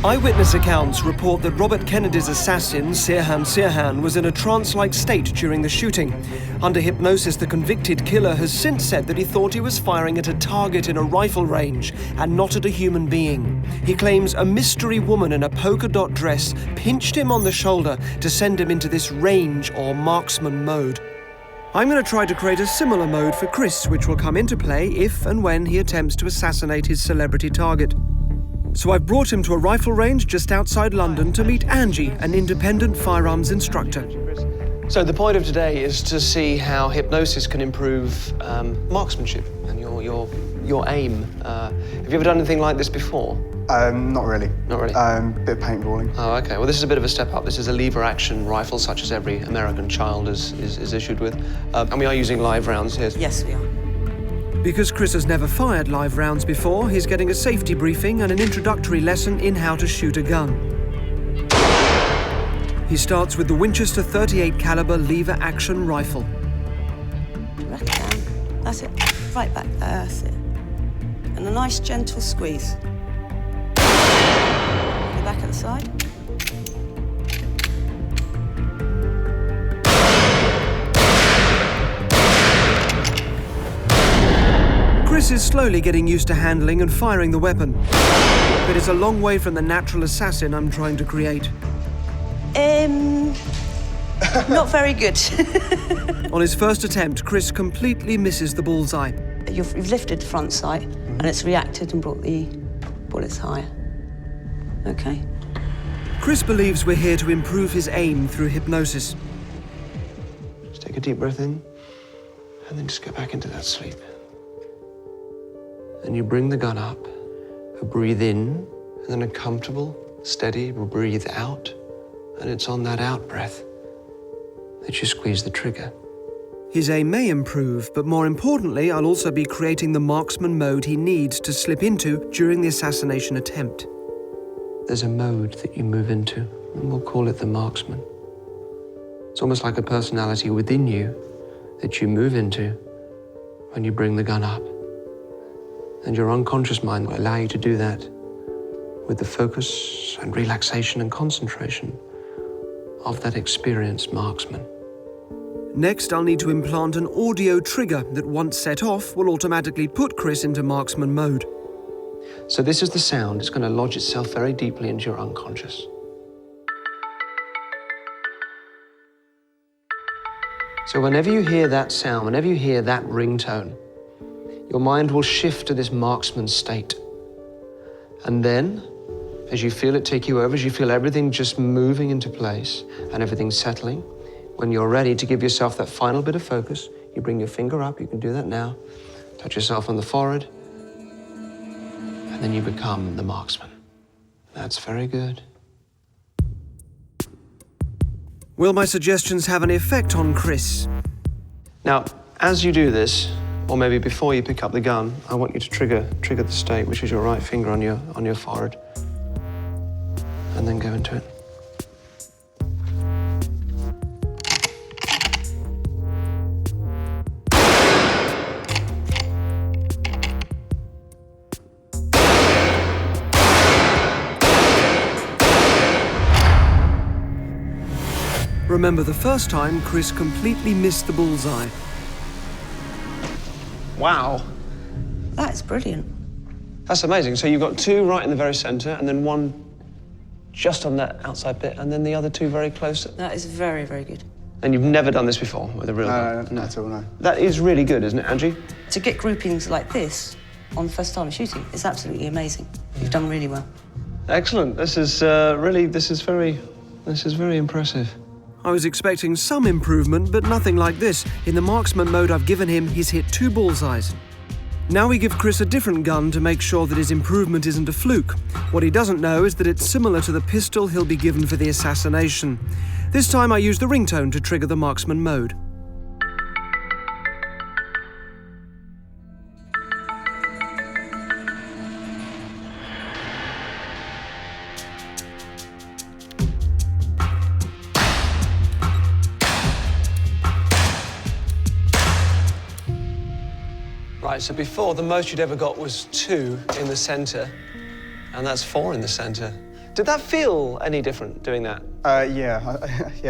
Eyewitness accounts report that Robert Kennedy's assassin, Sirhan, was in a trance-like state during the shooting. Under hypnosis, the convicted killer has since said that he thought he was firing at a target in a rifle range and not at a human being. He claims a mystery woman in a polka dot dress pinched him on the shoulder to send him into this range or marksman mode. I'm going to try to create a similar mode for Chris, which will come into play if and when he attempts to assassinate his celebrity target. So I've brought him to a rifle range just outside London to meet Angie, an independent firearms instructor. So the point of today is to see how hypnosis can improve marksmanship and your aim. Have you ever done anything like this before? Not really. Not really? Bit of paintballing. Oh, okay. Well, this is a bit of a step up. This is a lever-action rifle, such as every American child is issued with. And we are using live rounds here. Yes, we are. Because Chris has never fired live rounds before, he's getting a safety briefing and an introductory lesson in how to shoot a gun. He starts with the Winchester .38 caliber lever-action rifle. Rack it down. That's it. Right back there, that's it. And a nice gentle squeeze. Your back at the side. Chris is slowly getting used to handling and firing the weapon, but it's a long way from the natural assassin I'm trying to create. Not very good. On his first attempt, Chris completely misses the bullseye. You've lifted the front sight, and it's reacted and brought the bullets higher. Okay. Chris believes we're here to improve his aim through hypnosis. Just take a deep breath in, and then just go back into that sleep. And you bring the gun up, breathe in, and then a comfortable, steady breathe out. And it's on that out breath that you squeeze the trigger. His aim may improve, but more importantly, I'll also be creating the marksman mode he needs to slip into during the assassination attempt. There's a mode that you move into, and we'll call it the marksman. It's almost like a personality within you that you move into when you bring the gun up. And your unconscious mind will allow you to do that with the focus and relaxation and concentration of that experienced marksman. Next, I'll need to implant an audio trigger that, once set off, will automatically put Chris into marksman mode. So this is the sound. It's going to lodge itself very deeply into your unconscious. So whenever you hear that sound, whenever you hear that ringtone, your mind will shift to this marksman state. And then, as you feel it take you over, as you feel everything just moving into place and everything settling, when you're ready to give yourself that final bit of focus, you bring your finger up, you can do that now, touch yourself on the forehead, and then you become the marksman. That's very good. Will my suggestions have an effect on Chris? Now, as you do this, or maybe before you pick up the gun, I want you to trigger the state, which is your right finger on your forehead, and then go into it. Remember, the first time, Chris completely missed the bullseye. Wow. That's brilliant. That's amazing. So you've got two right in the very center, and then one just on that outside bit, and then the other two very close. That is very, very good. And you've never done this before with a real gun? No, not at all, no. That is really good, isn't it, Angie? To get groupings like this on the first time shooting is absolutely amazing. You've done really well. Excellent. This is very impressive. I was expecting some improvement, but nothing like this. In the marksman mode I've given him, he's hit 2 bullseyes. Now we give Chris a different gun to make sure that his improvement isn't a fluke. What he doesn't know is that it's similar to the pistol he'll be given for the assassination. This time I use the ringtone to trigger the marksman mode. Right, so before, the most you'd ever got was 2 in the center, and that's 4 in the center. Did that feel any different, doing that? Yeah,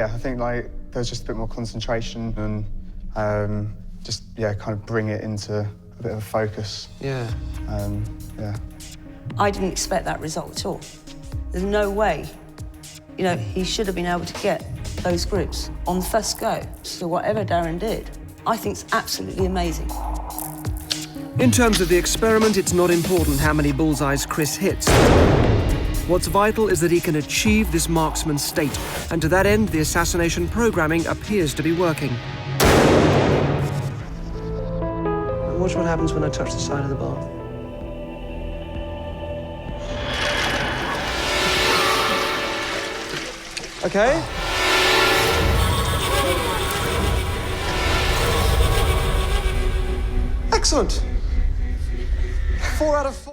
I think like there's just a bit more concentration and just, yeah, kind of bring it into a bit of a focus. Yeah. Yeah. I didn't expect that result at all. There's no way. You know, he should have been able to get those groups on the first go. So whatever Derren did, I think it's absolutely amazing. In terms of the experiment, it's not important how many bullseyes Chris hits. What's vital is that he can achieve this marksman state, and to that end, the assassination programming appears to be working. And watch what happens when I touch the side of the bar. Okay. Excellent. 4 out of 4.